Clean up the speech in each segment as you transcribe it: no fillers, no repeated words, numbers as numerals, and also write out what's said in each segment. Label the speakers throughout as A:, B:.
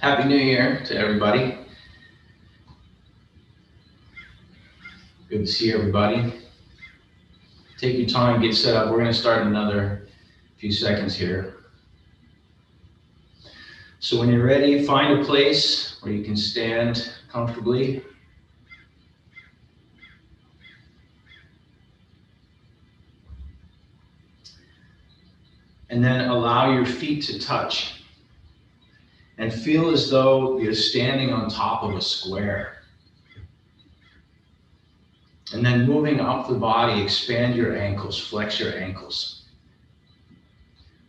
A: Happy New Year to everybody. Good to see everybody. Take your time, get set up. We're going to start in another few seconds here. So when you're ready, find a place where you can stand comfortably. And then allow your feet to touch. And feel as though you're standing on top of a square. And then moving up the body, expand your ankles, flex your ankles.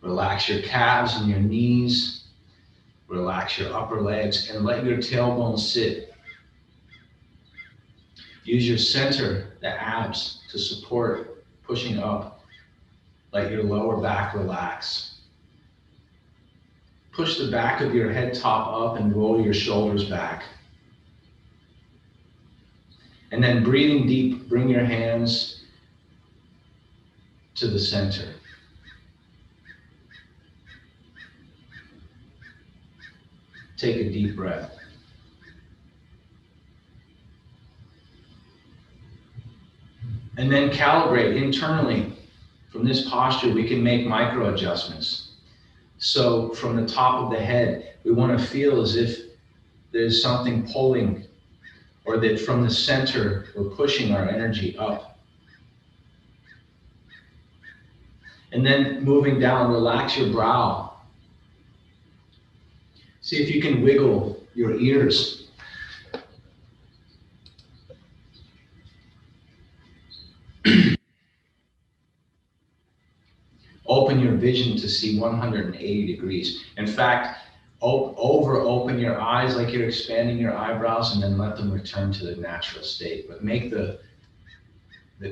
A: Relax your calves and your knees. Relax your upper legs and let your tailbone sit. Use your center, the abs, to support pushing up. Let your lower back relax. Push the back of your head top up and roll your shoulders back. And then breathing deep, bring your hands to the center. Take a deep breath. And then calibrate internally. From this posture, we can make micro adjustments. So from the top of the head, we want to feel as if there's something pulling, or that from the center, we're pushing our energy up. And then moving down, relax your brow. See if you can wiggle your ears. Open your vision to see 180 degrees. In fact, open your eyes like you're expanding your eyebrows, and then let them return to the natural state. But make the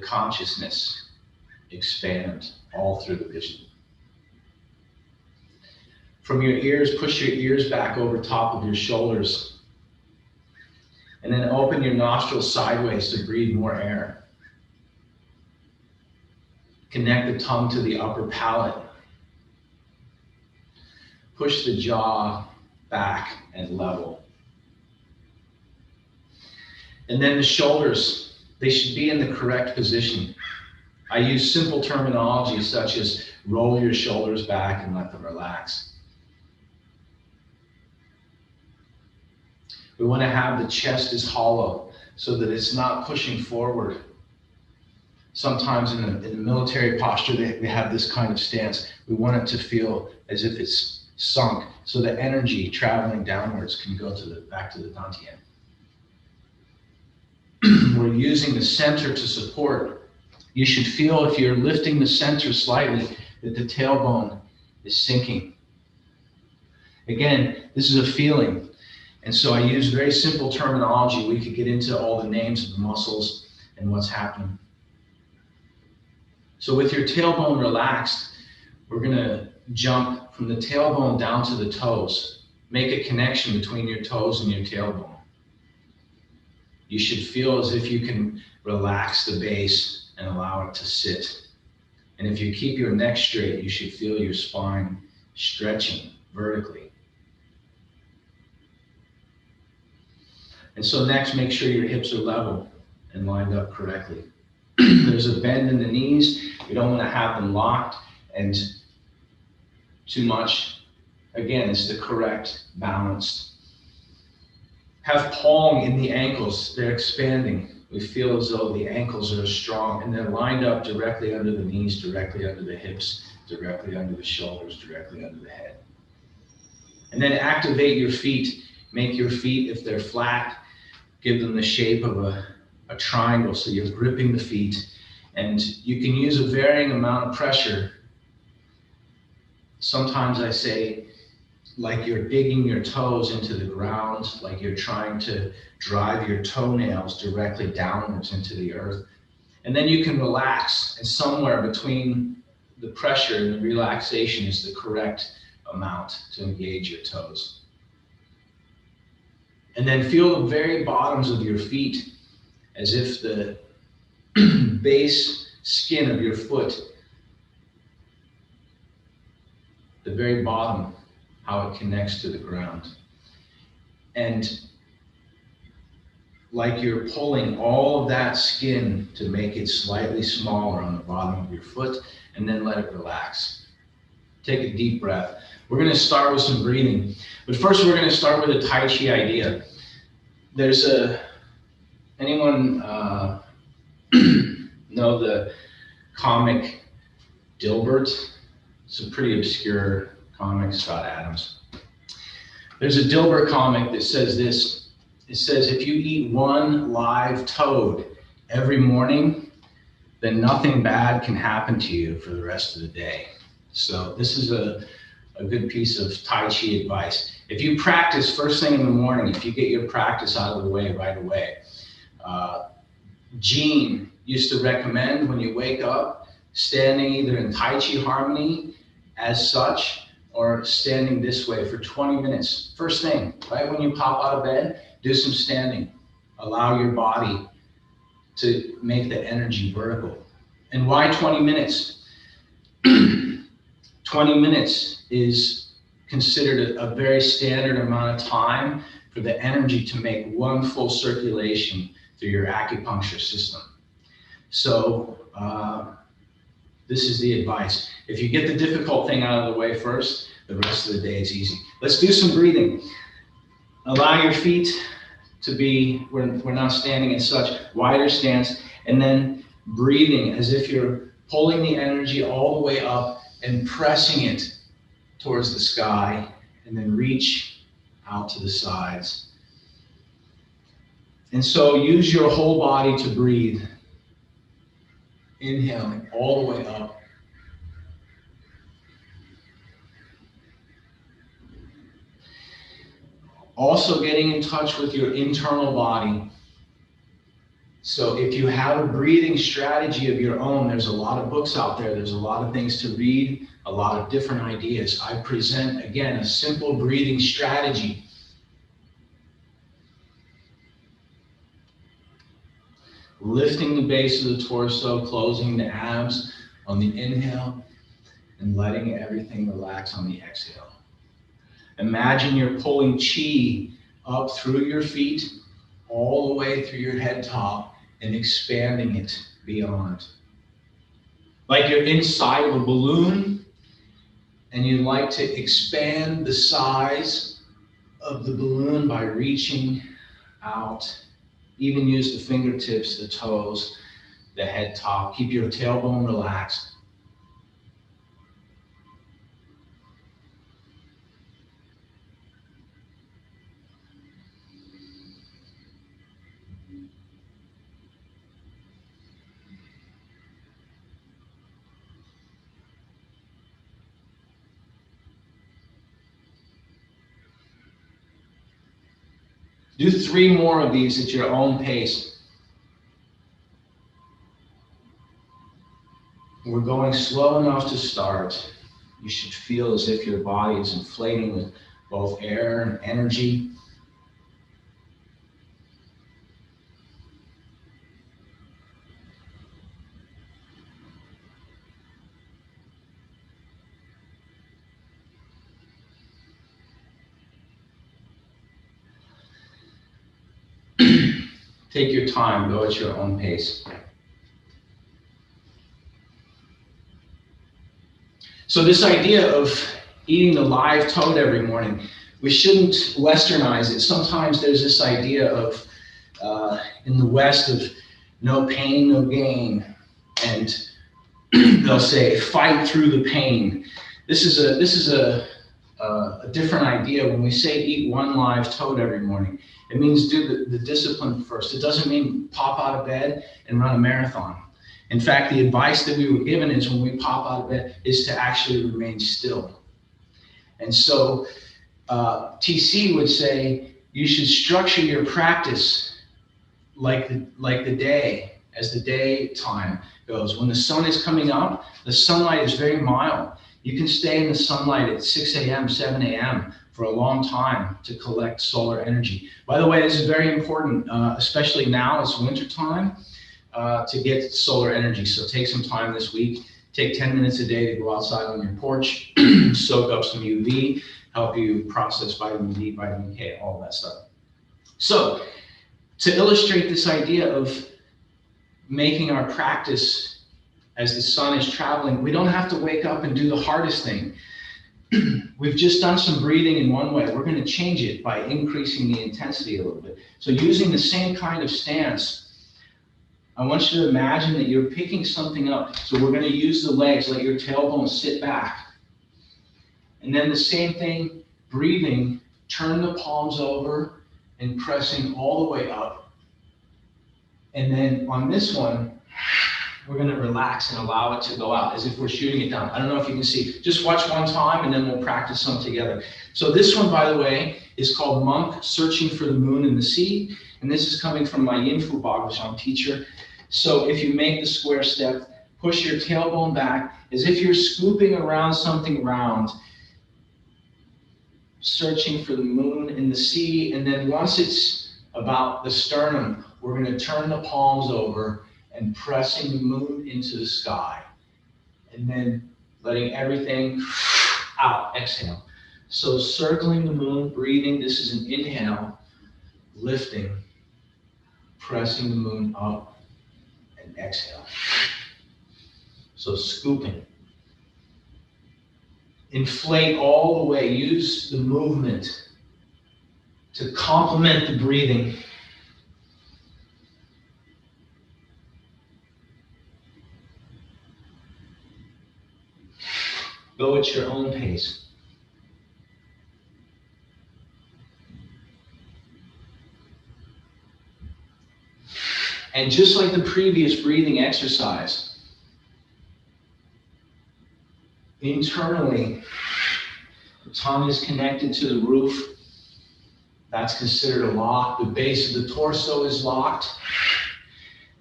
A: consciousness expand all through the vision. From your ears, push your ears back over top of your shoulders. And then open your nostrils sideways to breathe more air. Connect the tongue to the upper palate. Push the jaw back and level. And then the shoulders, they should be in the correct position. I use simple terminology such as roll your shoulders back and let them relax. We want to have the chest is hollow so that it's not pushing forward. Sometimes in the military posture, they have this kind of stance. We want it to feel as if it's sunk, so the energy traveling downwards can go back to the dantian. We're using the center to support. You should feel, if you're lifting the center slightly, that the tailbone is sinking. Again, this is a feeling. And so I use very simple terminology. We could get into all the names of the muscles and what's happening. So with your tailbone relaxed, we're going to jump from the tailbone down to the toes. Make a connection between your toes and your tailbone. You should feel as if you can relax the base and allow it to sit. And if you keep your neck straight, you should feel your spine stretching vertically. And so next, make sure your hips are level and lined up correctly. There's a bend in the knees. You don't want to have them locked and too much. Again, it's the correct balance. Have palm in the ankles. They're expanding. We feel as though the ankles are strong, and they're lined up directly under the knees, directly under the hips, directly under the shoulders, directly under the head. And then activate your feet. Make your feet, if they're flat, give them the shape of a triangle, so you're gripping the feet, and you can use a varying amount of pressure. Sometimes I say, like you're digging your toes into the ground, like you're trying to drive your toenails directly downwards into the earth. And then you can relax, and somewhere between the pressure and the relaxation is the correct amount to engage your toes. And then feel the very bottoms of your feet as if the base skin of your foot, the very bottom, how it connects to the ground. and like you're pulling all of that skin to make it slightly smaller on the bottom of your foot, and then let it relax. Take a deep breath. We're going to start with some breathing, but first we're going to start with a Tai Chi idea. There's anyone know the comic Dilbert? It's a pretty obscure comic, Scott Adams. There's a Dilbert comic that says this. It says, if you eat one live toad every morning, then nothing bad can happen to you for the rest of the day. So this is a good piece of Tai Chi advice. If you practice first thing in the morning, if you get your practice out of the way right away, Gene used to recommend when you wake up, standing either in Tai Chi harmony as such, or standing this way for 20 minutes. First thing, right when you pop out of bed, do some standing. Allow your body to make the energy vertical. And why 20 minutes? 20 minutes is considered a very standard amount of time for the energy to make one full circulation through your acupuncture system. So this is the advice. If you get the difficult thing out of the way first, the rest of the day is easy. Let's do some breathing. Allow your feet to be, we're not standing as such, wider stance, and then breathing as if you're pulling the energy all the way up and pressing it towards the sky, and then reach out to the sides. And so use your whole body to breathe. Inhaling all the way up. Also getting in touch with your internal body. So if you have a breathing strategy of your own, there's a lot of books out there, there's a lot of things to read, a lot of different ideas. I present, again, a simple breathing strategy. Lifting the base of the torso, closing the abs on the inhale, and letting everything relax on the exhale. Imagine you're pulling chi up through your feet, all the way through your head top, and expanding it beyond. Like you're inside of a balloon, and you'd like to expand the size of the balloon by reaching out. Even use the fingertips, the toes, the head top. Keep your tailbone relaxed. Do 3 more of these at your own pace. We're going slow enough to start. You should feel as if your body is inflating with both air and energy. Take your time, go at your own pace. So this idea of eating the live toad every morning, we shouldn't westernize it. Sometimes there's this idea of, in the West, of no pain, no gain. And they'll say, fight through the pain. This is a different idea. When we say eat one live toad every morning, it means do the discipline first. It doesn't mean pop out of bed and run a marathon. In fact, the advice that we were given is when we pop out of bed is to actually remain still. And so TC would say you should structure your practice like the day, as the daytime goes. When the sun is coming up, the sunlight is very mild. You can stay in the sunlight at 6 a.m., 7 a.m. for a long time to collect solar energy. By the way, this is very important, especially now it's winter time, to get solar energy. So take some time this week, take 10 minutes a day to go outside on your porch, soak up some UV, help you process vitamin D, vitamin K, all that stuff. So to illustrate this idea of making our practice as the sun is traveling, we don't have to wake up and do the hardest thing. We've just done some breathing in one way. We're going to change it by increasing the intensity a little bit. So using the same kind of stance, I want you to imagine that you're picking something up. So we're going to use the legs, let your tailbone sit back. And then the same thing, breathing, turn the palms over and pressing all the way up. And then on this one, we're going to relax and allow it to go out as if we're shooting it down. I don't know if you can see. Just watch one time and then we'll practice some together. So this one, by the way, is called Monk Searching for the Moon in the Sea. And this is coming from my Yin Fu Bagua teacher. So if you make the square step, push your tailbone back as if you're scooping around something round, searching for the moon in the sea. And then once it's about the sternum, we're going to turn the palms over and pressing the moon into the sky. And then letting everything out, exhale. So circling the moon, breathing, this is an inhale, lifting, pressing the moon up, and exhale. So scooping. Inflate all the way, use the movement to complement the breathing. Go at your own pace. And just like the previous breathing exercise, internally, the tongue is connected to the roof. That's considered a lock. The base of the torso is locked.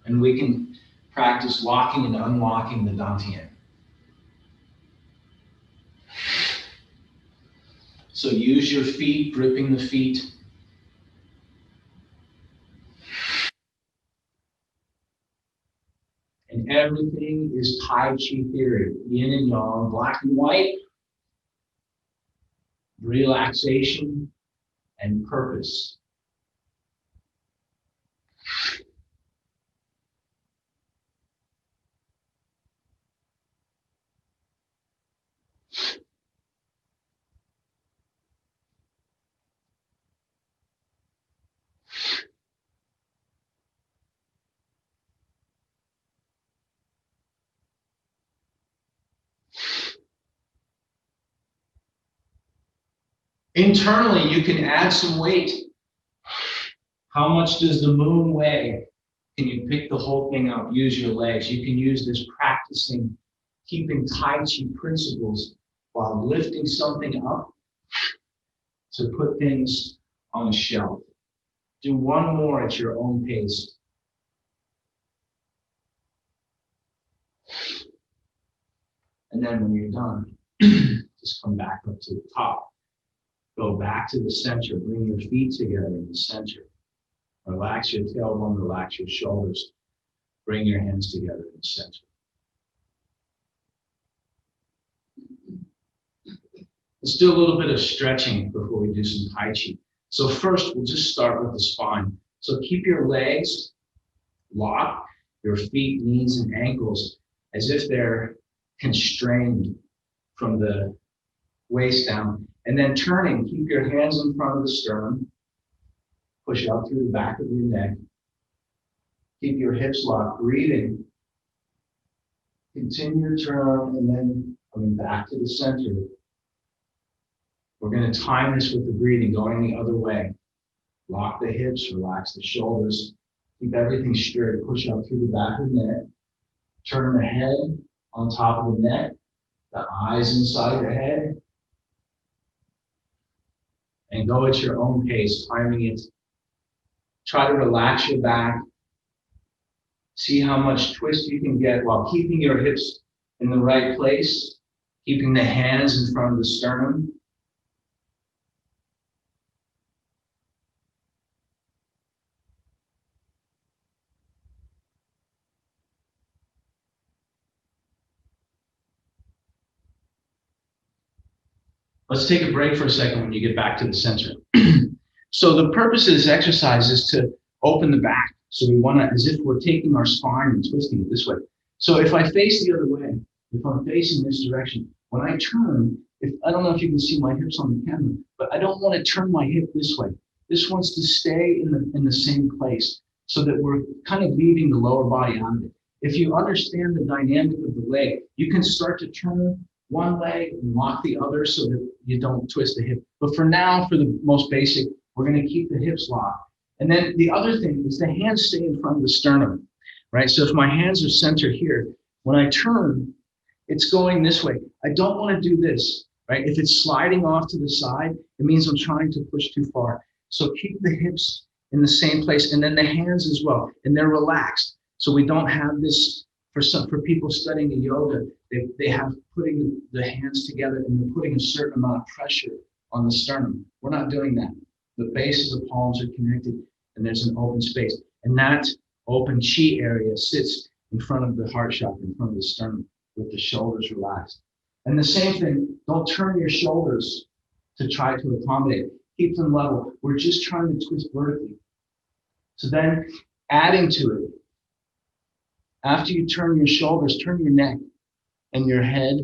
A: And we can practice locking and unlocking the dantian. So use your feet, gripping the feet. And everything is Tai Chi theory, yin and yang, black and white, relaxation, and purpose. Internally, you can add some weight. How much does the moon weigh? Can you pick the whole thing up? Use your legs. You can use this practicing, keeping Tai Chi principles while lifting something up to put things on a shelf. Do one more at your own pace. And then when you're done, just come back up to the top. Go back to the center. Bring your feet together in the center. Relax your tailbone, relax your shoulders. Bring your hands together in the center. Let's do a little bit of stretching before we do some Tai Chi. So first, we'll just start with the spine. So keep your legs locked, your feet, knees, and ankles as if they're constrained from the waist down. And then turning, keep your hands in front of the sternum. Push up through the back of your neck. Keep your hips locked, breathing. Continue to turn and then coming back to the center. We're going to time this with the breathing, going the other way. Lock the hips, relax the shoulders. Keep everything straight. Push up through the back of the neck. Turn the head on top of the neck. The eyes inside the head. And go at your own pace, timing it. Try to relax your back. See how much twist you can get while keeping your hips in the right place, keeping the hands in front of the sternum. Let's take a break for a second when you get back to the center. So the purpose of this exercise is to open the back. So we want to, as if we're taking our spine and twisting it this way. So if I face the other way, if I'm facing this direction, when I turn, if I don't know if you can see my hips on the camera, but I don't want to turn my hip this way. This wants to stay in the same place so that we're kind of leaving the lower body out of it. If you understand the dynamic of the leg, you can start to turn one leg and lock the other so that you don't twist the hip. But for now, for the most basic, we're going to keep the hips locked. And then the other thing is the hands stay in front of the sternum, right? So if my hands are centered here, when I turn, it's going this way. I don't want to do this, right? If it's sliding off to the side, it means I'm trying to push too far. So keep the hips in the same place, and then the hands as well, and they're relaxed. So we don't have this, for people studying the yoga, they have putting the hands together and they're putting a certain amount of pressure on the sternum. We're not doing that. The base of the palms are connected and there's an open space. And that open chi area sits in front of the heart chakra, in front of the sternum, with the shoulders relaxed. And the same thing, don't turn your shoulders to try to accommodate. Keep them level. We're just trying to twist vertically. So then adding to it, after you turn your shoulders, turn your neck and your head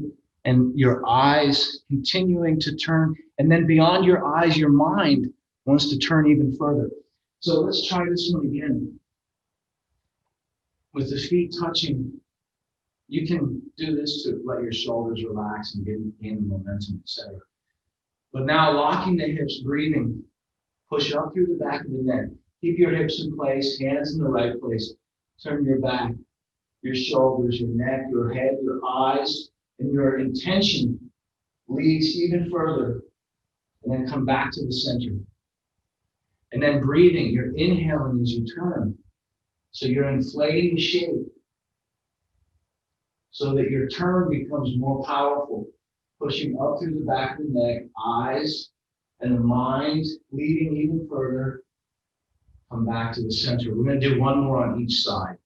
A: and your eyes continuing to turn. And then beyond your eyes, your mind wants to turn even further. So let's try this one again. With the feet touching, you can do this to let your shoulders relax and gain the momentum, etc. But now locking the hips, breathing, push up through the back of the neck. Keep your hips in place, hands in the right place. Turn your back, your shoulders, your neck, your head, your eyes, and your intention leads even further. And then come back to the center. And then breathing, you're inhaling as you turn. So you're inflating the shape so that your turn becomes more powerful, pushing up through the back of the neck, eyes, and the mind leading even further. Come back to the center. We're going to do one more on each side.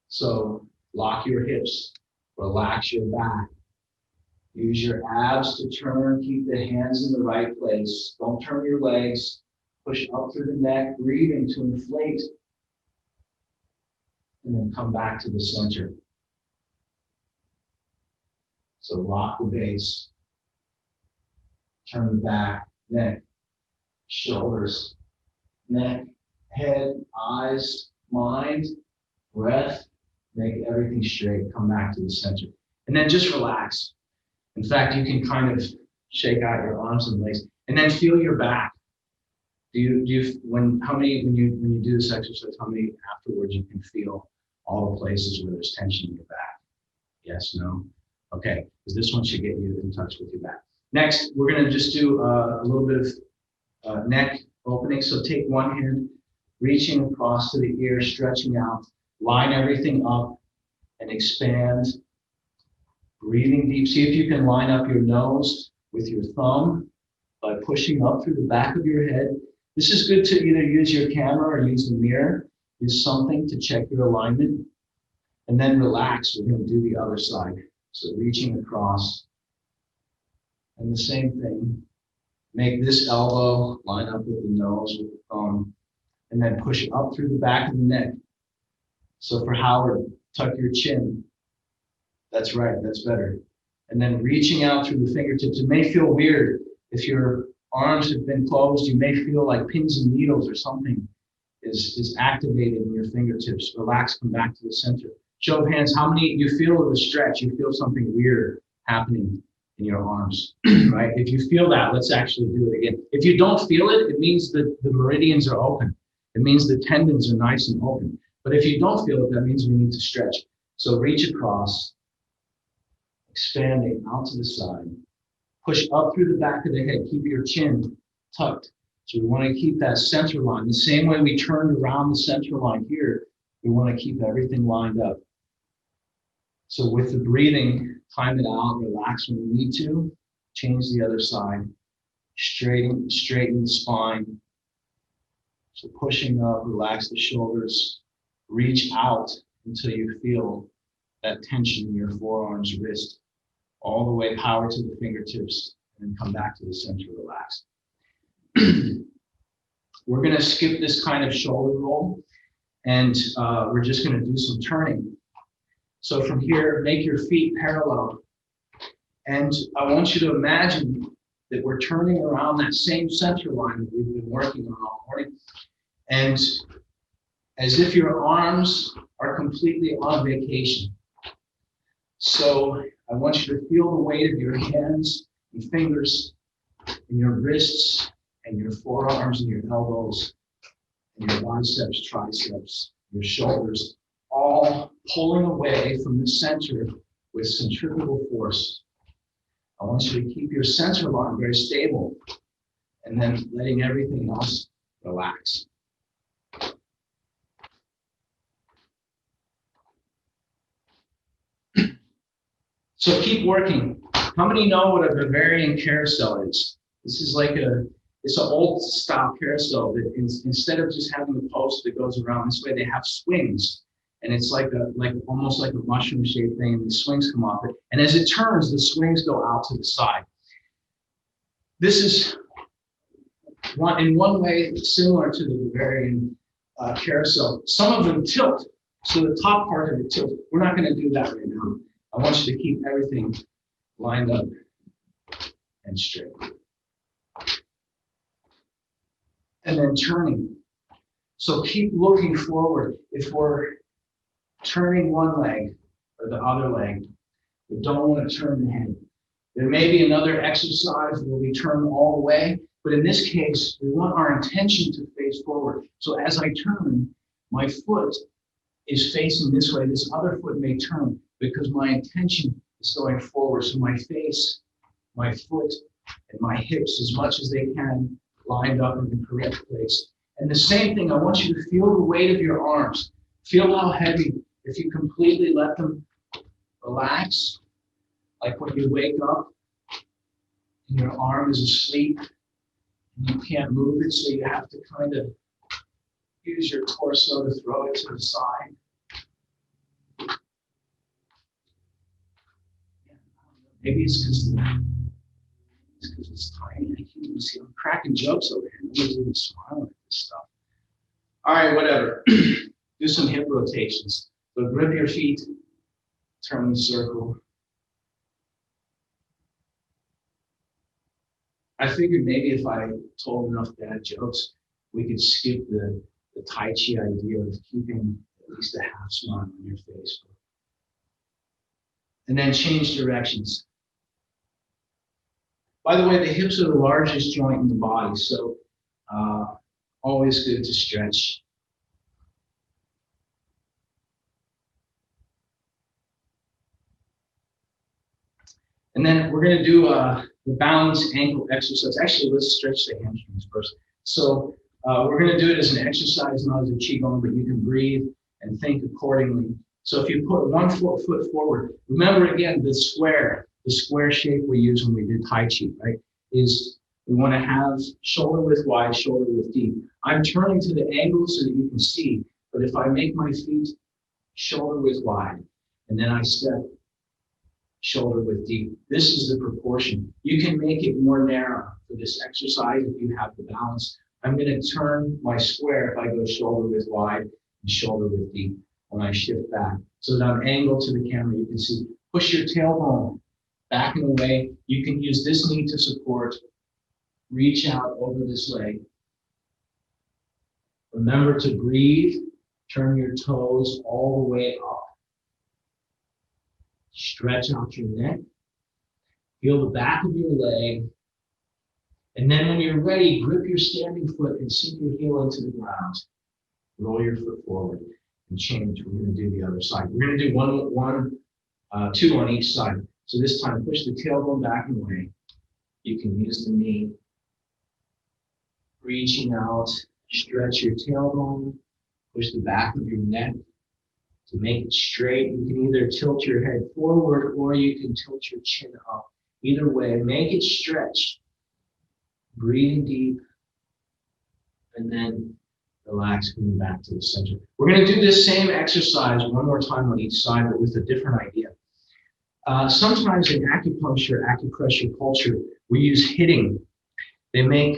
A: So lock your hips, relax your back. Use your abs to turn, keep the hands in the right place. Don't turn your legs. Push up through the neck, breathing to inflate. And then come back to the center. So lock the base. Turn the back, neck, shoulders, neck, head, eyes, mind, breath. Make everything straight. Come back to the center. And then just relax. In fact, you can kind of shake out your arms and legs, and then feel your back. When you do this exercise, how many afterwards you can feel all the places where there's tension in your back? Yes, no? Okay, because this one should get you in touch with your back. Next, we're going to just do a little bit of neck opening. So take one hand, reaching across to the ear, stretching out, line everything up and expand. Breathing deep. See if you can line up your nose with your thumb by pushing up through the back of your head. This is good to either use your camera or use the mirror. Use something to check your alignment. And then relax. We're going to do the other side. So reaching across. And the same thing. Make this elbow line up with the nose, with the thumb. And then push up through the back of the neck. So for Howard, tuck your chin. That's right, that's better. And then reaching out through the fingertips. It may feel weird if your arms have been closed. You may feel like pins and needles or something is activated in your fingertips. Relax, come back to the center. Show of hands, how many you feel the stretch? You feel something weird happening in your arms, right? If you feel that, let's actually do it again. If you don't feel it, it means that the meridians are open. It means the tendons are nice and open. But if you don't feel it, that means we need to stretch. So reach across. Expanding out to the side. Push up through the back of the head. Keep your chin tucked. So we want to keep that center line. The same way we turned around the center line here, we want to keep everything lined up. So with the breathing, time it out, relax when you need to. Change the other side. Straighten the spine. So pushing up, relax the shoulders. Reach out until you feel that tension in your forearms, wrist. All the way power to the fingertips, and then come back to the center, relax. We're going to skip this kind of shoulder roll, and we're just going to do some turning. So from here, make your feet parallel. And I want you to imagine that we're turning around that same center line that we've been working on all morning. And as if your arms are completely on vacation. So I want you to feel the weight of your hands and fingers and your wrists and your forearms and your elbows and your biceps, triceps, your shoulders, all pulling away from the center with centrifugal force. I want you to keep your center line very stable and then letting everything else relax. So keep working. How many know what a Bavarian carousel is? This is like it's an old style carousel that instead of just having a post that goes around this way, they have swings. And it's almost like a mushroom shaped thing, and the swings come off it. And as it turns, the swings go out to the side. This is in one way similar to the Bavarian carousel. Some of them tilt, so the top part of it tilts. We're not going to do that right now. I want you to keep everything lined up and straight. And then turning. So keep looking forward. If we're turning one leg or the other leg, we don't want to turn the head. There may be another exercise where we turn all the way, but in this case, we want our intention to face forward. So as I turn, my foot is facing this way. This other foot may turn because my intention is going forward. So my face, my foot, and my hips, as much as they can, lined up in the correct place. And the same thing, I want you to feel the weight of your arms. Feel how heavy. If you completely let them relax, like when you wake up and your arm is asleep and you can't move it, so you have to kind of use your torso to throw it to the side. Maybe it's because it's tiny. I can't even see. I'm cracking jokes over here. Nobody's even smiling at this stuff. All right, whatever. Do some hip rotations. So grip your feet, turn the circle. I figured maybe if I told enough bad jokes, we could skip the Tai Chi idea of keeping at least a half smile on your face. And then change directions. By the way, the hips are the largest joint in the body, so always good to stretch. And then we're going to do the balance ankle exercise. Actually, let's stretch the hamstrings first. So we're going to do it as an exercise, not as a qigong, but you can breathe and think accordingly. So if you put one foot forward, remember again the square shape we use when we did Tai Chi, right? Is we want to have shoulder width wide, shoulder width deep. I'm turning to the angle so that you can see, but if I make my feet shoulder width wide, and then I step shoulder width deep, this is the proportion. You can make it more narrow for this exercise if you have the balance. I'm going to turn my square if I go shoulder width wide and shoulder width deep when I shift back. So that I'm angled to the camera, you can see. Push your tailbone back and away. You can use this knee to support. Reach out over this leg. Remember to breathe. Turn your toes all the way up. Stretch out your neck. Feel the back of your leg. And then when you're ready, grip your standing foot and sink your heel into the ground. Roll your foot forward and change. We're going to do the other side. We're going to do two on each side. So this time, push the tailbone back and away. You can use the knee. Reaching out, stretch your tailbone. Push the back of your neck to make it straight. You can either tilt your head forward or you can tilt your chin up. Either way, make it stretch. Breathing deep. And then relax, coming back to the center. We're going to do this same exercise one more time on each side, but with a different idea. Sometimes in acupuncture, acupressure culture, we use hitting. They make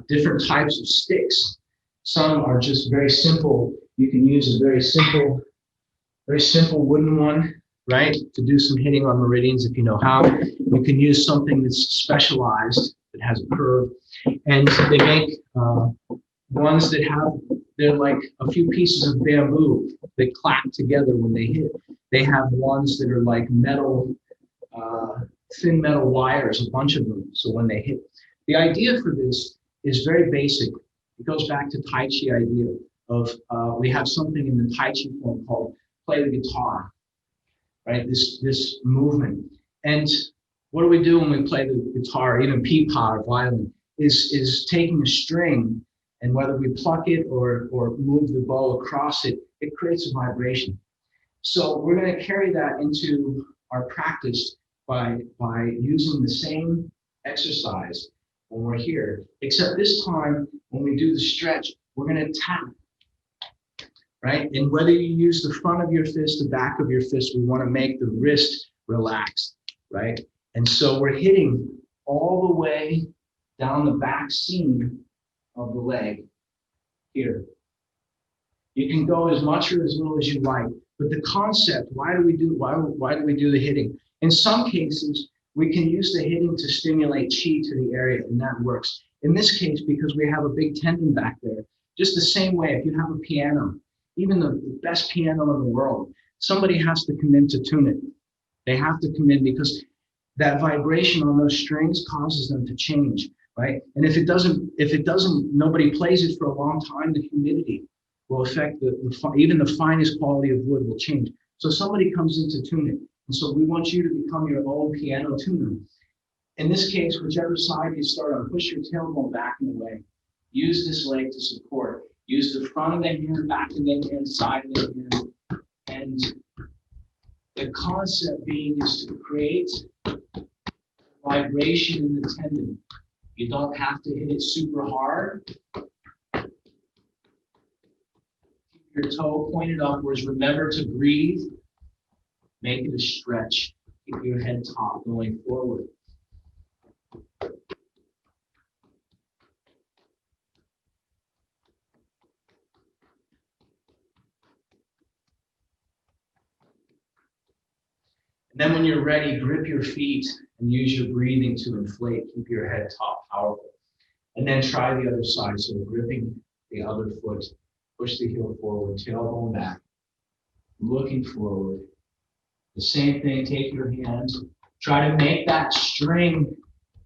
A: different types of sticks. Some are just very simple. You can use a very simple wooden one, right, to do some hitting on meridians if you know how. You can use something that's specialized, that has a curve. And they make ones that they're like a few pieces of bamboo that clap together when they hit. They have ones that are like metal, thin metal wires, a bunch of them, so when they hit. The idea for this is very basic. It goes back to Tai Chi idea of, we have something in the Tai Chi form called play the guitar, right? This movement. And what do we do when we play the guitar, even peepaw or violin, is taking a string, and whether we pluck it or move the bow across it, it creates a vibration. So we're going to carry that into our practice by using the same exercise when we're here, except this time when we do the stretch, we're going to tap, right? And whether you use the front of your fist, the back of your fist, we want to make the wrist relaxed, right? And so we're hitting all the way down the back seam of the leg here. You can go as much or as little as you like, but the concept, why do we do the hitting? In some cases, we can use the hitting to stimulate chi to the area, and that works. In this case, because we have a big tendon back there, just the same way, if you have a piano, even the best piano in the world, somebody has to come in to tune it. They have to come in because that vibration on those strings causes them to change, right? And if it doesn't, nobody plays it for a long time, the humidity will affect even the finest quality of wood will change. So somebody comes in to tune it. And so we want you to become your own piano tuner. In this case, whichever side you start on, push your tailbone back and away. Use this leg to support. Use the front of the hand, back of the hand, side of the hand. And the concept being is to create vibration in the tendon. You don't have to hit it super hard. Keep your toe pointed upwards. Remember to breathe. Make it a stretch. Keep your head top going forward. And then when you're ready, grip your feet and use your breathing to inflate. Keep your head top powerful. And then try the other side. So gripping the other foot, push the heel forward, tailbone back, looking forward. The same thing, take your hands, try to make that string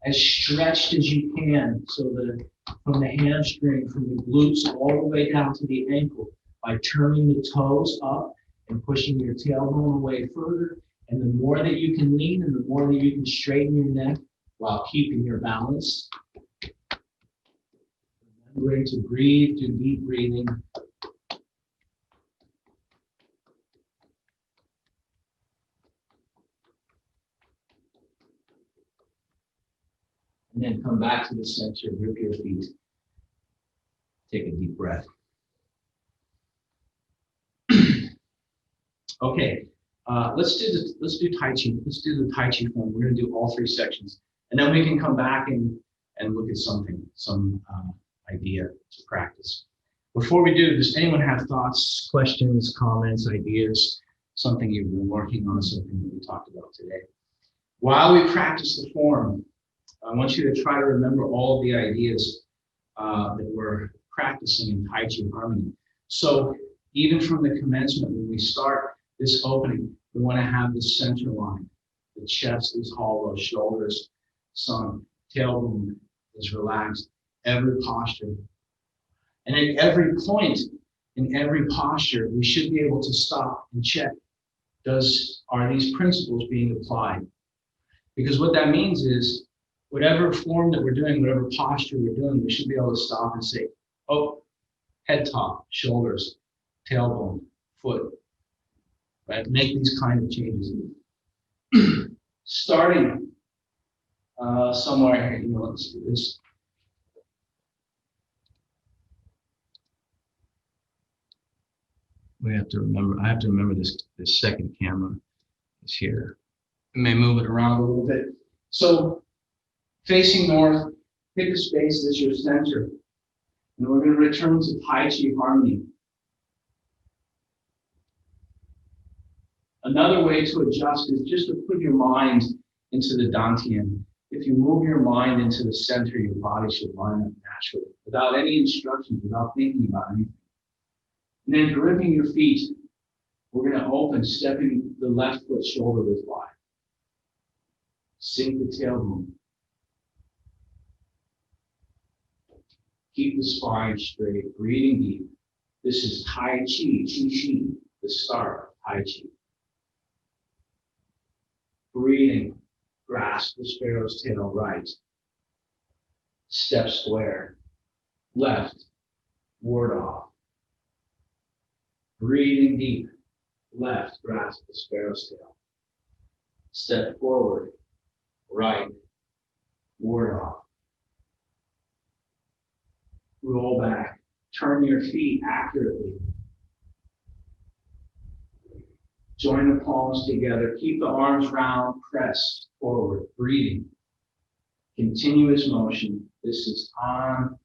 A: as stretched as you can. So that from the hamstring, from the glutes all the way down to the ankle, by turning the toes up and pushing your tailbone away further. And the more that you can lean and the more that you can straighten your neck while keeping your balance. Remembering to breathe, do deep breathing. And then come back to the center, grip your feet. Take a deep breath. Okay. Let's do Tai Chi. Let's do the Tai Chi form. We're going to do all three sections, and then we can come back and look at some idea to practice. Before we do, does anyone have thoughts, questions, comments, ideas, something you've been working on, something that we talked about today? While we practice the form, I want you to try to remember all of the ideas that we're practicing in Tai Chi Harmony. So even from the commencement, when we start this opening, we want to have the center line. The chest is hollow, shoulders sunk, tailbone is relaxed, every posture. And at every point in every posture, we should be able to stop and check, are these principles being applied? Because what that means is, whatever form that we're doing, whatever posture we're doing, we should be able to stop and say, oh, head top, shoulders, tailbone, foot. Right? Make these kind of changes. Starting somewhere here, let's do this. I have to remember this second camera is here. I may move it around a little bit. So facing north, Pick a space as your center. And we're going to return to Tai Chi Harmony. Another way to adjust is just to put your mind into the Dantian. If you move your mind into the center, your body should line up naturally, without any instructions, without thinking about anything. And then gripping your feet, we're going to open, stepping the left foot shoulder width wide. Sink the tailbone. Keep the spine straight, breathing deep. This is Tai Chi, Qi Shi, the start of Tai Chi. Breathing, grasp the sparrow's tail right. Step square, left, ward off. Breathing deep, left, grasp the sparrow's tail. Step forward, right, ward off. Roll back, turn your feet accurately. Join the palms together, keep the arms round, press forward, breathing. Continuous motion. This is on,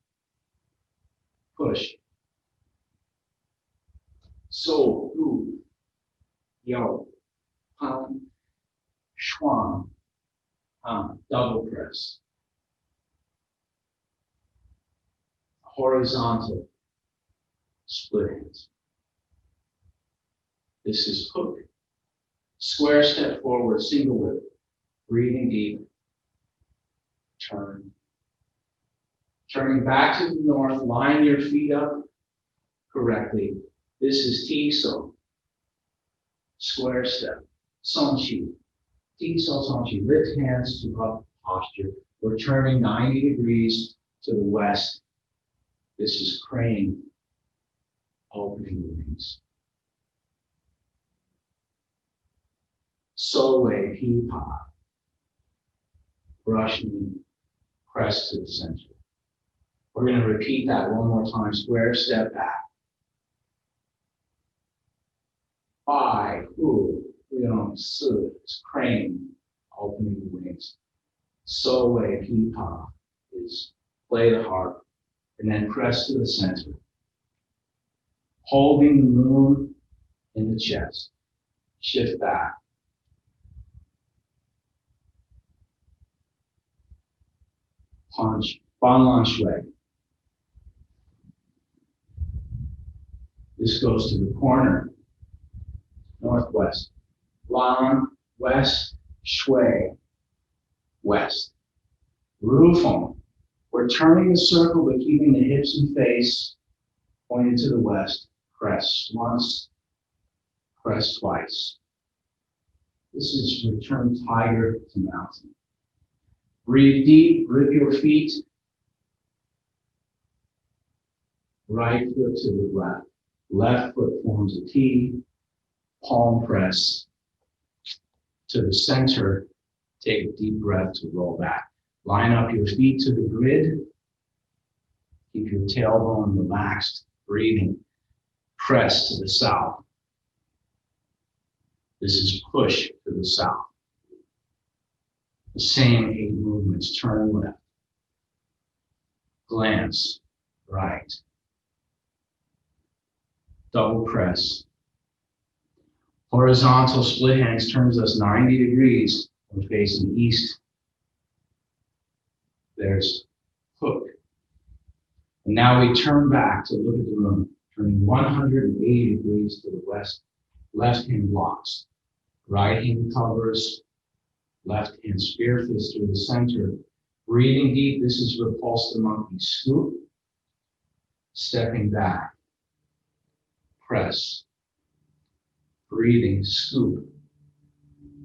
A: push. So, ru, yo, han, shuang, double press. Horizontal, split hands. This is hook. Square step forward, single whip. Breathing deep. Turn. Turning back to the north, line your feet up correctly. This is Tiso. Square step. Songqi. Tiso, Songqi. Lift hands to up posture. We're turning 90 degrees to the west. This is crane. Opening the wings. So Wei Pi Pa. Brushing, press to the center. We're going to repeat that one more time. Square step back. Bai, Hu, Liang, Su, crane, opening the wings. So Wei Pi Pa is play the harp, and then press to the center. Holding the moon in the chest. Shift back. Punch, Ban Lan Shui. This goes to the corner, northwest. Lan, west, Shui, west. Rufeng. We're turning the circle but keeping the hips and face pointed to the west. Press once, press twice. This is return tiger to mountain. Breathe deep, grip your feet. Right foot to the left. Left foot forms a T. Palm press to the center. Take a deep breath to roll back. Line up your feet to the grid. Keep your tailbone relaxed, breathing. Press to the south. This is push to the south. The same 8 movements. Turn left. Glance right. Double press. Horizontal split hands turns us 90 degrees. We're facing east. There's hook. And now we turn back to look at the moon, turning 180 degrees to the west. Left hand blocks. Right hand covers. Left hand spear fist through the center. Breathing deep. This is repulse the monkey. Scoop. Stepping back. Press. Breathing. Scoop.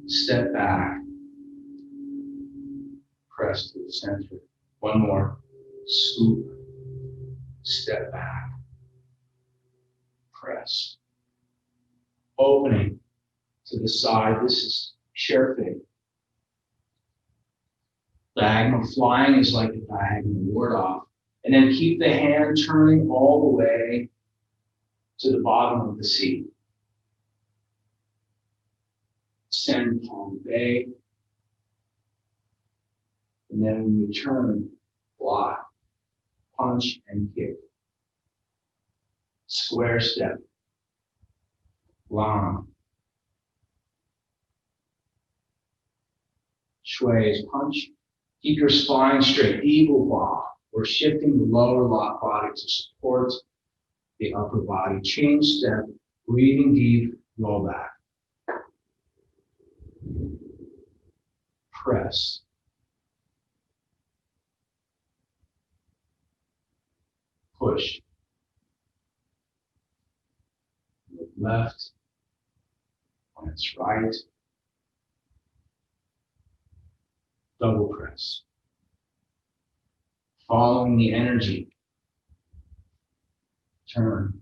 A: Step back. Press to the center. One more. Scoop. Step back. Press. Opening to the side. This is Sherfei. Diagonal flying is like a diagonal ward off. And then keep the hand turning all the way to the bottom of the seat. Send palm bay. And then when you turn, block, punch, and kick. Square step, long. Shui is punch. Keep your spine straight, eagle ball. We're shifting the lower body to support the upper body. Change step, breathing deep, roll back. Press. Push. Look left. Glance right. Double press. Following the energy. Turn.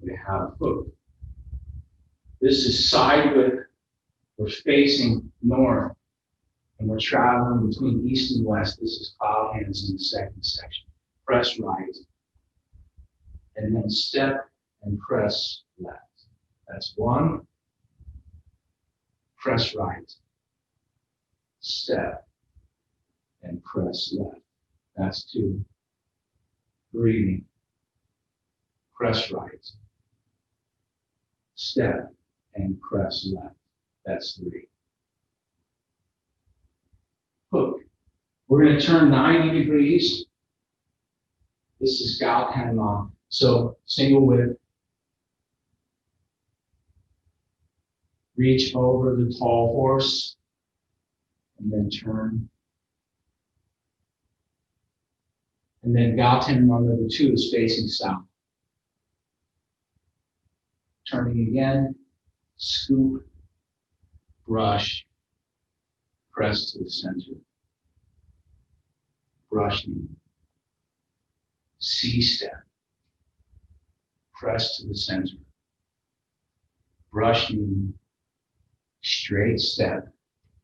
A: We have hook. This is side width. We're facing north. And we're traveling between east and west. This is cloud hands in the second section. Press right. And then step and press left. That's one. Press right. Step and press left. That's two. Breathing. Press right. Step and press left. That's three. Hook. We're going to turn 90 degrees. This is Gaotan long. So single width. Reach over the tall horse and then turn. And then Gaotan long number 2 is facing south. Turning again, scoop, brush, press to the center. Brushing, C-step, press to the center. Brushing, straight step,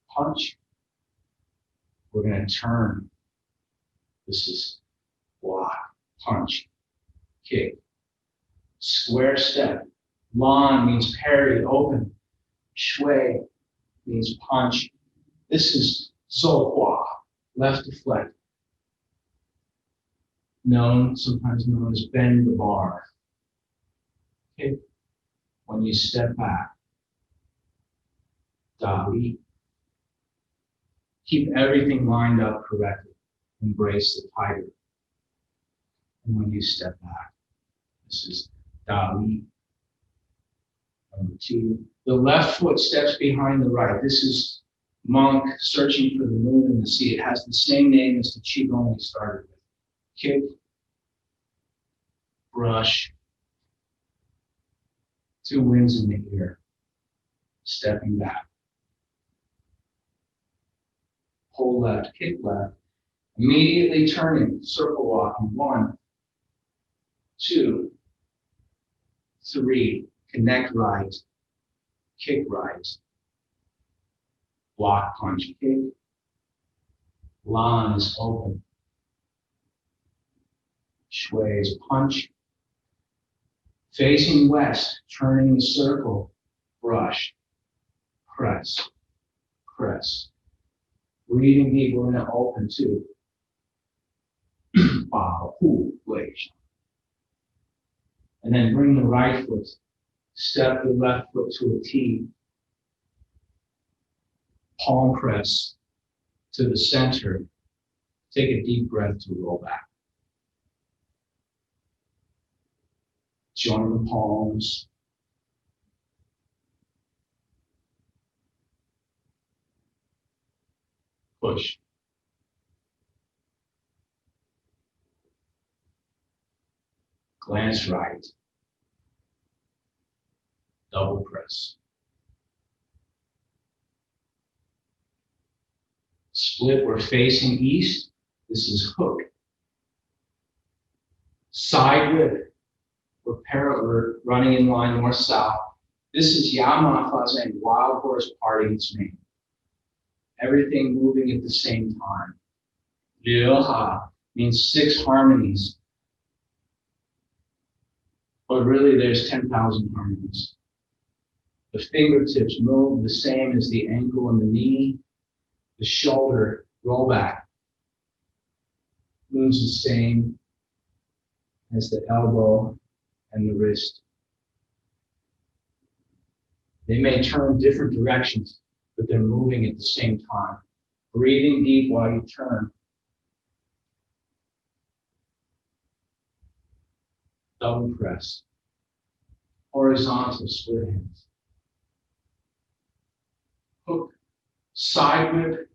A: punch. We're going to turn. This is block, punch, kick. Square step. Lan means parry, open. Shui means punch. This is Zouhua, left deflect. Sometimes known as bend the bar. Okay. When you step back, Dali. Keep everything lined up correctly. Embrace the tiger. And when you step back, this is Dali. Number 2. The left foot steps behind the right. This is monk searching for the moon in the sea. It has the same name as the Qigong we started with. Kick, brush, 2 winds in the ear, stepping back. Pull left, kick left, immediately turning, circle walking. 1, 2, 3, connect right, kick right, block, punch, kick. Lan is open. Shui is punch. Facing west, turning the circle, brush, press, press. Breathing deep, we're going to open too. And then bring the right foot, step the left foot to a T. Palm press to the center. Take a deep breath to roll back. Join the palms. Push. Glance right. Double press. Split, we're facing east. This is hook. Side width. We're running in line north-south. This is Yama Fazeng, wild horse parting its mane. Everything moving at the same time. Liuha means 6 harmonies. But really there's 10,000 harmonies. The fingertips move the same as the ankle and the knee. The shoulder, roll back. moves the same as the elbow and the wrist. They may turn different directions, but they're moving at the same time. Breathing deep while you turn. Double press. Horizontal split hands. Hook. Side whip.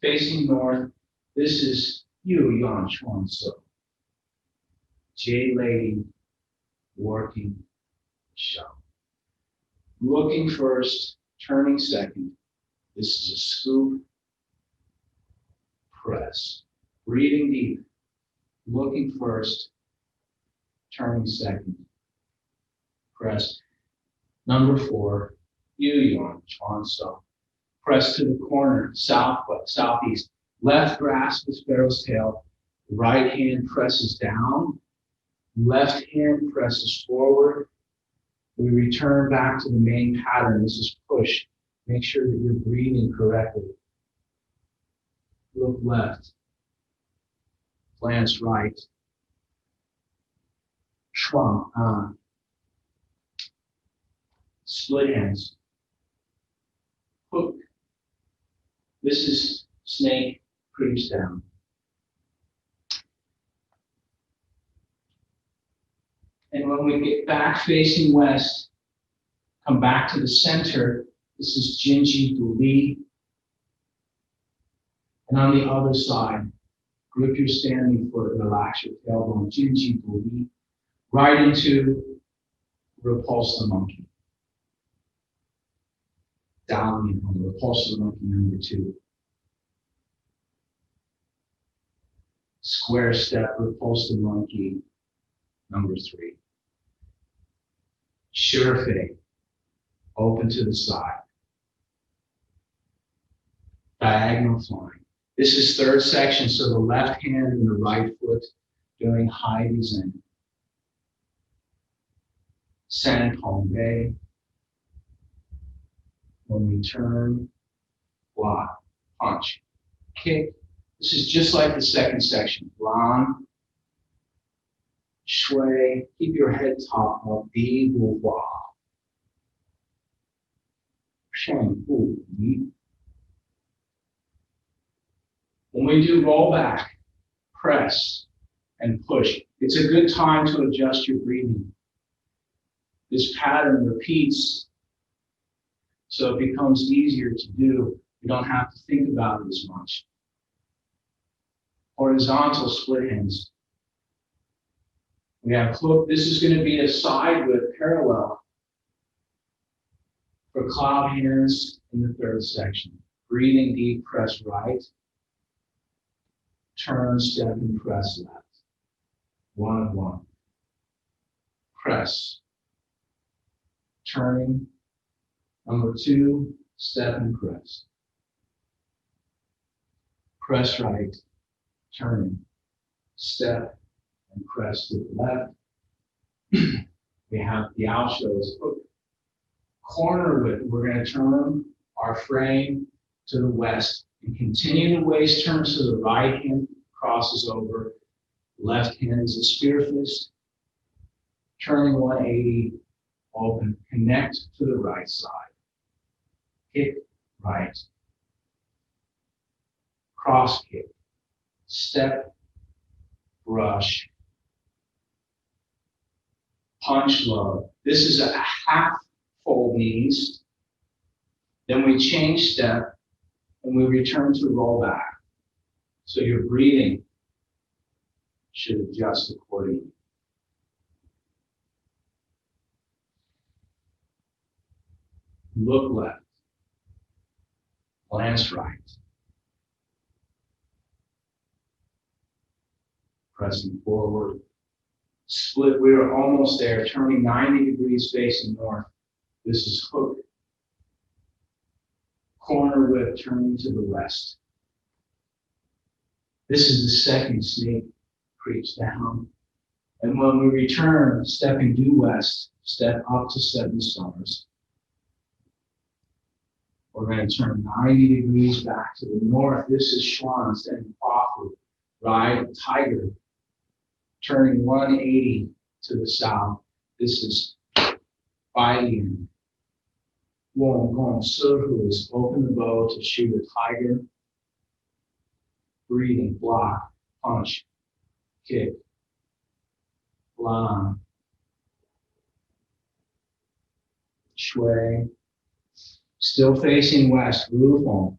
A: Facing north. This is Yu Yan Chuan So. J lady working show. Looking first, turning second. This is a scoop. Press. Breathing deep. Looking first, turning second. Press. Number 4, Yu Yan Chuan So. Press to the corner, southwest, southeast. Left grasp the sparrow's tail. Right hand presses down. Left hand presses forward. We return back to the main pattern. This is push. Make sure that you're breathing correctly. Look left. Glance right. Shuang An. Split hands. Hook. This is snake, creeps down. And when we get back facing west, come back to the center. This is Jinji Du Li. And on the other side, grip your standing foot, relax your tailbone, Jinji Du Li. Right into repulse the monkey. Down on repulse the monkey number 2. Square step, repulse the monkey number 3. Shurifei, open to the side. Diagonal flying. This is third section, so the left hand and the right foot doing high descent. San Tong When we turn, block, punch, kick. This is just like the second section. Lan, shui, keep your head top up, di bu hua. Shen bu yi. When we do roll back, press, and push, it's a good time to adjust your breathing. This pattern repeats, so it becomes easier to do. You don't have to think about it as much. Horizontal split hands. We have hook. This is going to be a side whip parallel for cloud hands in the third section. Breathing deep, press right. Turn, step, and press left. 1 of 1. Press. Turning. Number 2, step and press. Press right. Turning. Step and press to the left. We have the outshows hook. Corner whip. We're going to turn our frame to the west and continue the waist turn so the right hand crosses over. Left hand is a spear fist. Turning 180, open. Connect to the right side. Kick right. Cross kick. Step. Brush. Punch low. This is a half fold knees. Then we change step and we return to roll back. So your breathing should adjust accordingly. Look left. Glance right. Pressing forward. Split. We are almost there. Turning 90 degrees facing north. This is hook. Corner whip turning to the west. This is the second snake creeps down. And when we return, stepping due west, step up to 7 stars. We're going to turn 90 degrees back to the north. This is Shuan, standing awkward. Ride tiger, turning 180 to the south. This is fighting. Wong Gong Sihu is open the bow to shoot a tiger. Breathing, block, punch, kick, lan, shui. Still facing west, Wu Feng.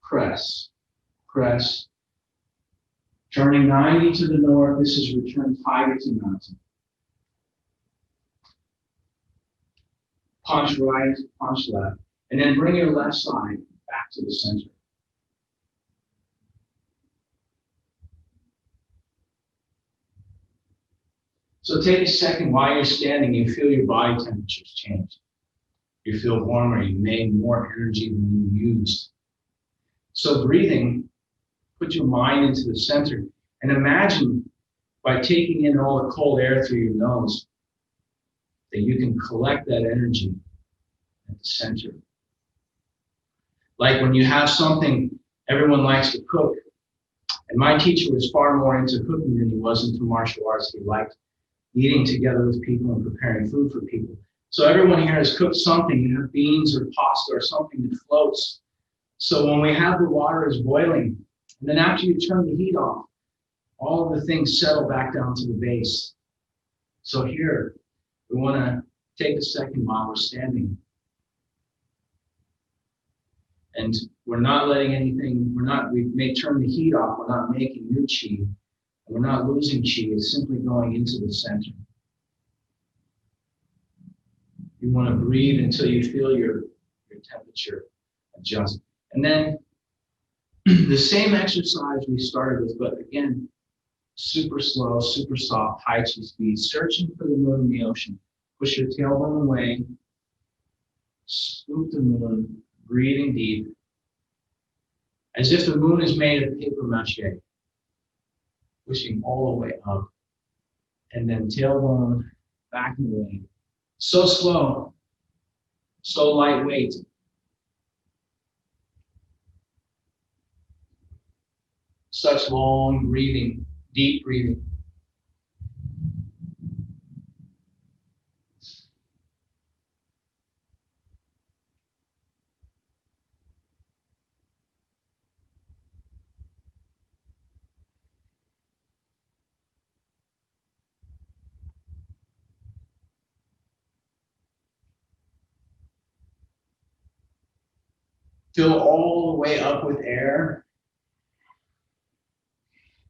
A: Press, press. Turning 90 to the north, this is return tiger to mountain. Punch right, punch left. And then bring your left side back to the center. So take a second while you're standing, you feel your body temperatures change. You feel warmer, you made more energy than you used. So breathing, put your mind into the center and imagine by taking in all the cold air through your nose that you can collect that energy at the center. Like when you have something, everyone likes to cook. And my teacher was far more into cooking than he was into martial arts. He liked eating together with people and preparing food for people. So everyone here has cooked something. You have beans or pasta or something that floats. So when we have the water is boiling, and then after you turn the heat off, all of the things settle back down to the base. So here, we want to take a second while we're standing. And we're not letting anything, we may turn the heat off, we're not making new chi. We're not losing chi, it's simply going into the center. You want to breathe until you feel your temperature adjust. And then the same exercise we started with, but again, super slow, super soft, Tai Chi speed, searching for the moon in the ocean. Push your tailbone away, scoop the moon, breathing deep, as if the moon is made of paper mache. Pushing all the way up, and then tailbone back and away. So slow, so lightweight. Such long breathing, deep breathing. Fill all the way up with air.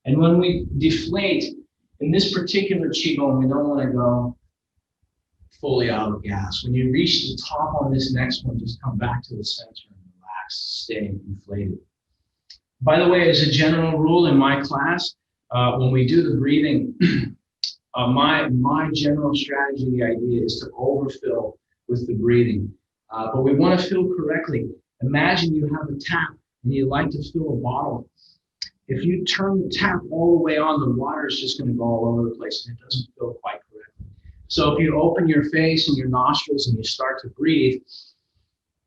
A: And when we deflate, in this particular Qigong, we don't want to go fully out of gas. When you reach the top on this next one, just come back to the center and relax, stay inflated. By the way, as a general rule in my class, when we do the breathing, my general strategy, the idea is to overfill with the breathing. But we want to fill correctly. Imagine you have a tap and you like to fill a bottle. If you turn the tap all the way on, the water is just going to go all over the place and it doesn't fill quite correctly. So if you open your face and your nostrils and you start to breathe,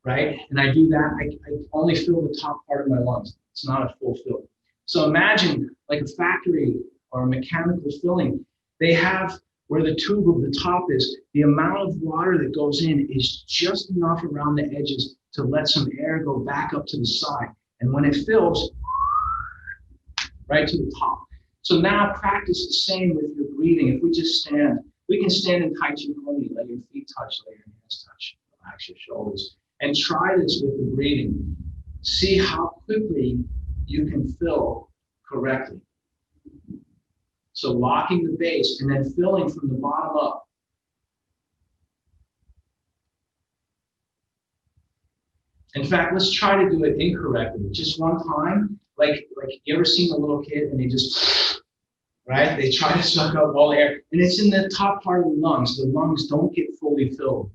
A: right? And I do that, I only fill the top part of my lungs. It's not a full fill. So imagine like a factory or a mechanical filling. They have where the tube of the top is, the amount of water that goes in is just enough around the edges to let some air go back up to the side. And when it fills, right to the top. So now practice the same with your breathing. If we just stand, we can stand in Tai Chi only, let your feet touch, let your hands touch, relax your shoulders. And try this with the breathing. See how quickly you can fill correctly. So locking the base and then filling from the bottom up. In fact, let's try to do it incorrectly. Just one time, like you ever seen a little kid and they just, right? They try to suck up all the air and it's in the top part of the lungs. The lungs don't get fully filled.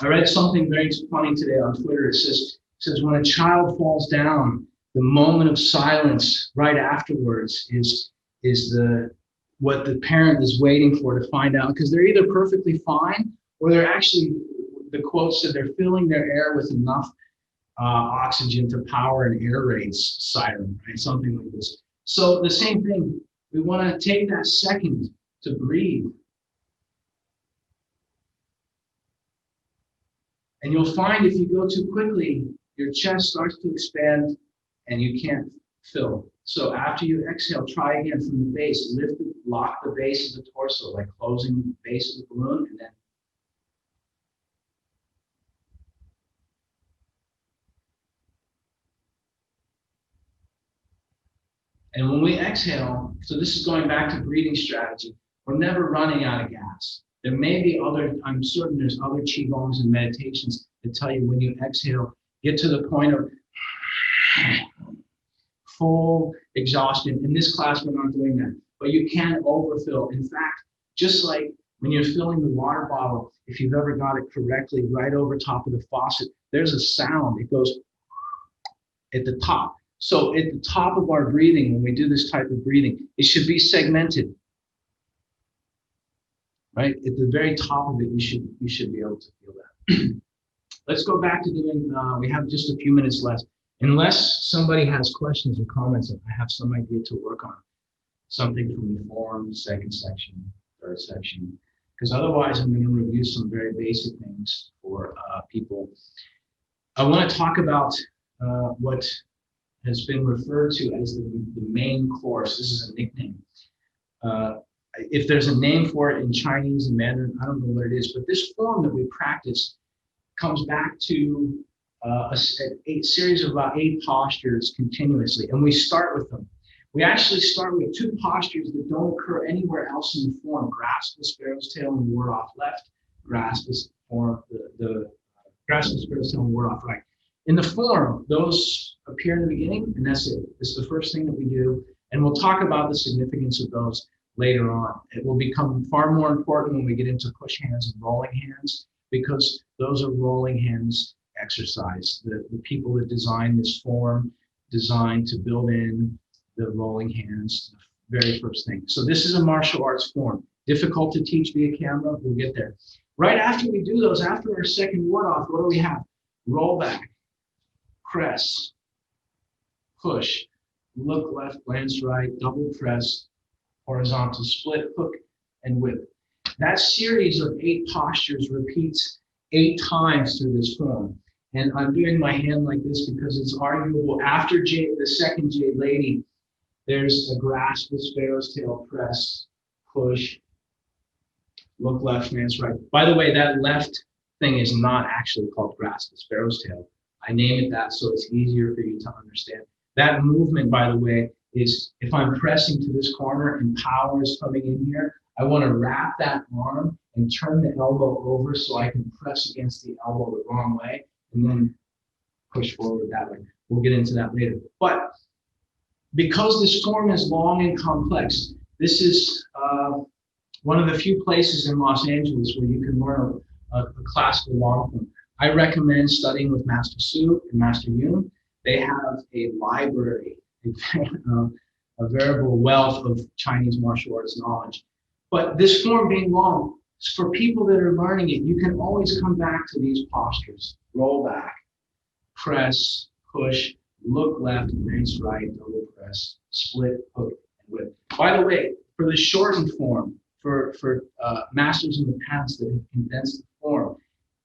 A: I read something very funny today on Twitter. It says when a child falls down, the moment of silence right afterwards is what the parent is waiting for to find out, because they're either perfectly fine or they're actually, the quote said they're filling their air with enough oxygen to power an air raid siren, right? Something like this. So the same thing, we want to take that second to breathe. And you'll find if you go too quickly, your chest starts to expand and you can't fill. So after you exhale, try again from the base. Lock the base of the torso, like closing the base of the balloon, and then and when we exhale, so this is going back to breathing strategy, we're never running out of gas. There may be other, I'm certain there's other Qigongs and meditations that tell you when you exhale, get to the point of full exhaustion. In this class, we're not doing that, but you can overfill. In fact, just like when you're filling the water bottle, if you've ever got it correctly, right over top of the faucet, there's a sound. It goes at the top. So at the top of our breathing, when we do this type of breathing, it should be segmented. Right? At the very top of it, you should be able to feel that. Let's go back to doing, we have just a few minutes left. Unless somebody has questions or comments, I have some idea to work on. Something from the form, second section, third section. Because otherwise, I'm going to review some very basic things for people. I want to talk about what has been referred to as the main course. This is a nickname. If there's a name for it in Chinese and Mandarin, I don't know what it is, but this form that we practice comes back to a series of about 8 postures continuously, and we start with them. We actually start with 2 postures that don't occur anywhere else in the form: grasp the sparrow's tail and ward off left, grasp the grasp the sparrow's tail and ward off right. In the form, those appear in the beginning, and that's it. It's the first thing that we do, and we'll talk about the significance of those later on. It will become far more important when we get into push hands and rolling hands, because those are rolling hands exercise. The people that designed this form designed to build in the rolling hands, the very first thing. So this is a martial arts form. Difficult to teach via camera, we'll get there. Right after we do those, after our second ward off, what do we have? Roll back, press, push, look left, glance right, double press, horizontal split, hook, and whip. That series of 8 postures repeats 8 times through this form. And I'm doing my hand like this because it's arguable. After the second Jade Lady, there's a grasp the sparrow's tail, press, push, look left, glance right. By the way, that left thing is not actually called grasp the sparrow's tail. I name it that so it's easier for you to understand. That movement, by the way, is if I'm pressing to this corner and power is coming in here, I want to wrap that arm and turn the elbow over so I can press against the elbow the wrong way and then push forward that way. We'll get into that later. But because this form is long and complex, this is one of the few places in Los Angeles where you can learn a classical long form. I recommend studying with Master Su and Master Yun. They have a library, a veritable wealth of Chinese martial arts knowledge. But this form being long, for people that are learning it, you can always come back to these postures. Roll back, press, push, look left, glance right, double press, split, hook, and whip. By the way, for the shortened form, for masters in the past that have condensed the form,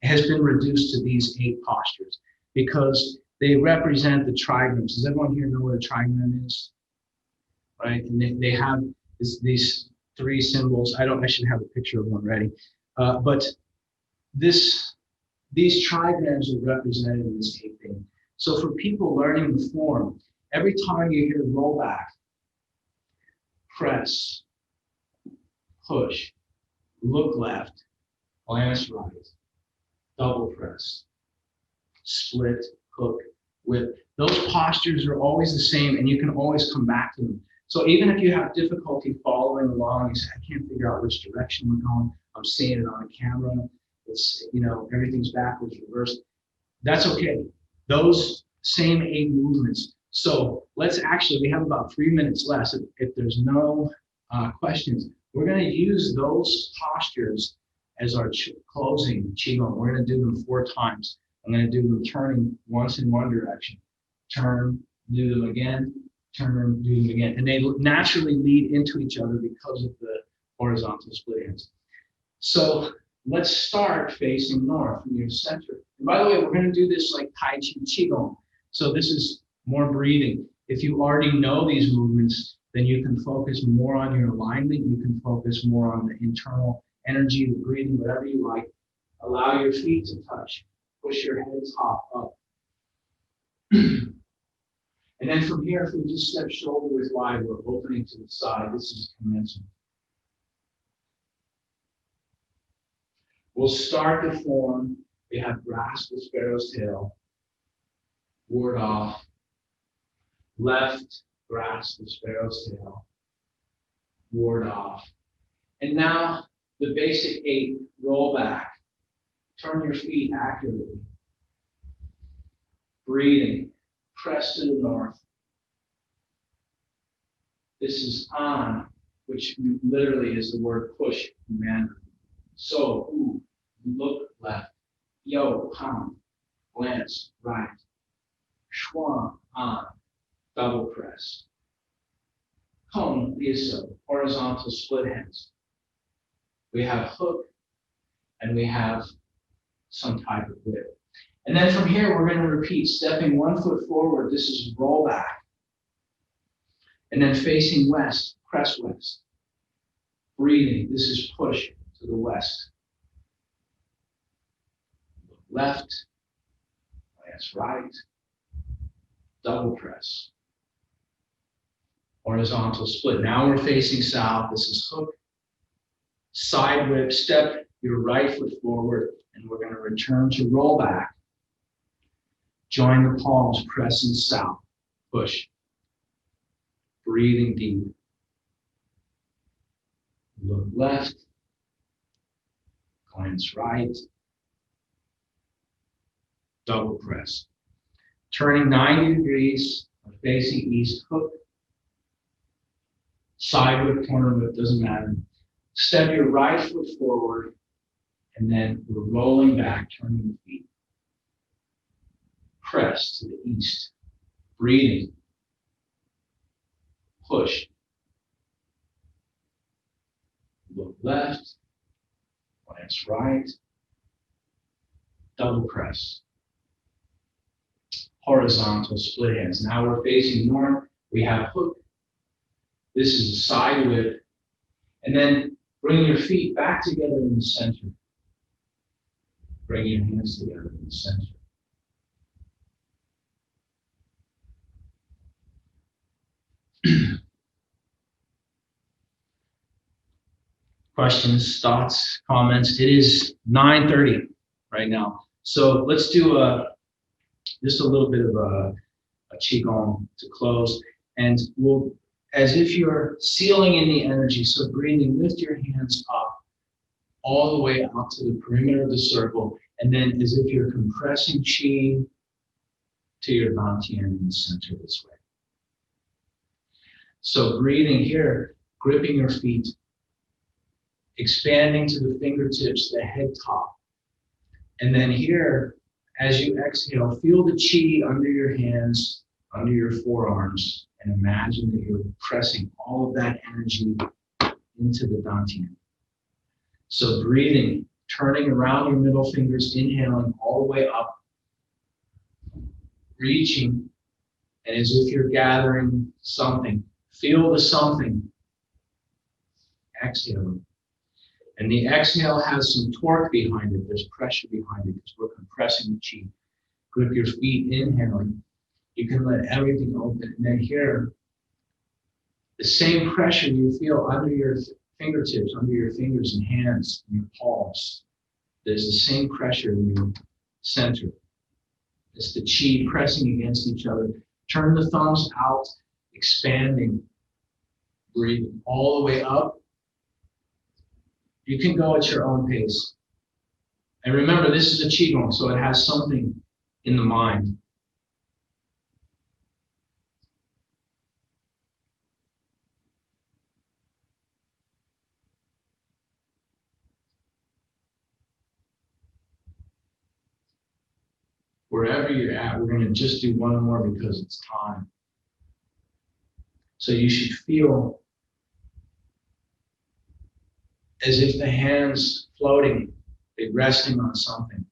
A: it has been reduced to these 8 postures because they represent the trigrams. Does everyone here know what a trigram is? Right, and they have these 3 symbols. I should have a picture of one ready. But these trigrams are represented in this 8 thing. So for people learning the form, every time you hear roll back, press, push, look left, glance right, double press, split, hook, whip. Those postures are always the same, and you can always come back to them. So even if you have difficulty following along, you say, I can't figure out which direction we're going, I'm seeing it on a camera, it's, everything's backwards, reversed. That's okay. Those same 8 movements. So let's actually, we have about 3 minutes left. If there's no questions, we're going to use those postures as our closing Qigong. We're going to do them 4 times. I'm going to do them turning once in one direction. Turn, do them again, turn, do them again. And they naturally lead into each other because of the horizontal split hands. So let's start facing north near the center. And by the way, we're going to do this like Tai Chi Qigong. So this is more breathing. If you already know these movements, then you can focus more on your alignment. You can focus more on the internal energy, the breathing, whatever you like. Allow your feet to touch. Push your head top up. And then from here, if we just step shoulder width wide, we're opening to the side. This is commencement. We'll start the form. We have grasp the sparrow's tail. Ward off. Left, grasp the sparrow's tail. Ward off. And now the basic 8, roll back. Turn your feet accurately. Breathing. Press to the north. This is on, which literally is the word push in Mandarin. So, ooh, look left. Yo, palm. Glance right. Shuang, on. Double press. Hong, Lisa, horizontal split hands. We have hook, and we have some type of whip. And then from here, we're going to repeat, stepping 1 foot forward. This is roll back. And then facing west, press west. Breathing, this is push to the west. Left, glance right. Double press. Horizontal split. Now we're facing south. This is hook. Side whip, step your right foot forward, and we're going to return to roll back. Join the palms, pressing south. Push. Breathing deep. Look left. Glance right. Double press. Turning 90 degrees, facing east, hook. Side whip, corner whip, doesn't matter. Step your right foot forward, and then we're rolling back, turning the feet. Press to the east. Breathing. Push. Look left. Glance right. Double press. Horizontal split hands. Now we're facing north. We have hook. This is a side whip. And then bring your feet back together in the center. Bring your hands together in the center. Questions, thoughts, comments? It is 9:30 right now. So let's do just a little bit of a qigong to close. And we'll, as if you're sealing in the energy, so breathing, lift your hands up all the way out to the perimeter of the circle, and then as if you're compressing qi to your dantian in the center this way. So breathing here, gripping your feet, expanding to the fingertips, the head top. And then here, as you exhale, feel the qi under your hands, under your forearms, and imagine that you're pressing all of that energy into the dantian. So breathing, turning around your middle fingers, inhaling all the way up, reaching, and as if you're gathering something, feel the something. Exhaling. And the exhale has some torque behind it. There's pressure behind it because we're compressing the qi. Grip your feet, inhaling. You can let everything open. And then here, the same pressure you feel under your fingertips, under your fingers and hands, and your palms. There's the same pressure in your center. It's the qi pressing against each other. Turn the thumbs out, expanding. Breathe all the way up. You can go at your own pace. And remember, this is a qigong, so it has something in the mind. Wherever you're at, we're going to just do one more because it's time. So you should feel as if the hands floating, they're resting on something.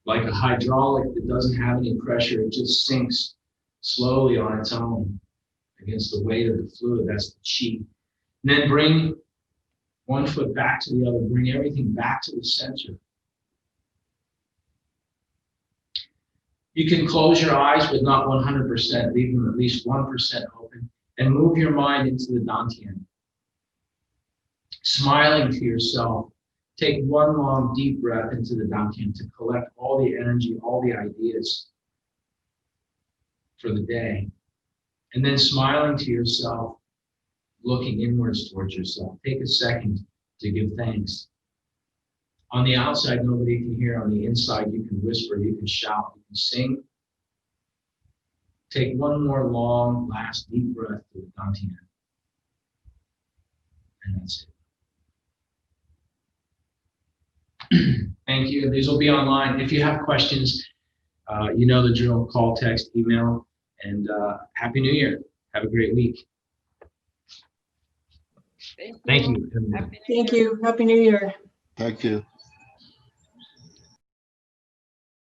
A: Like a hydraulic that doesn't have any pressure, it just sinks slowly on its own against the weight of the fluid. That's the chi. And then bring one foot back to the other, bring everything back to the center. You can close your eyes, but not 100%, leave them at least 1% open, and move your mind into the Dantian. Smiling to yourself, take one long deep breath into the Dantian to collect all the energy, all the ideas for the day. And then smiling to yourself, looking inwards towards yourself. Take a second to give thanks. On the outside, nobody can hear. On the inside, you can whisper, you can shout, you can sing. Take one more long, last deep breath to the Dantian. And that's it. Thank you. These will be online. If you have questions, you know the drill. Call, text, email, and Happy New Year. Have a great week. Thank you.
B: Thank you. Happy New Year.
C: Thank you.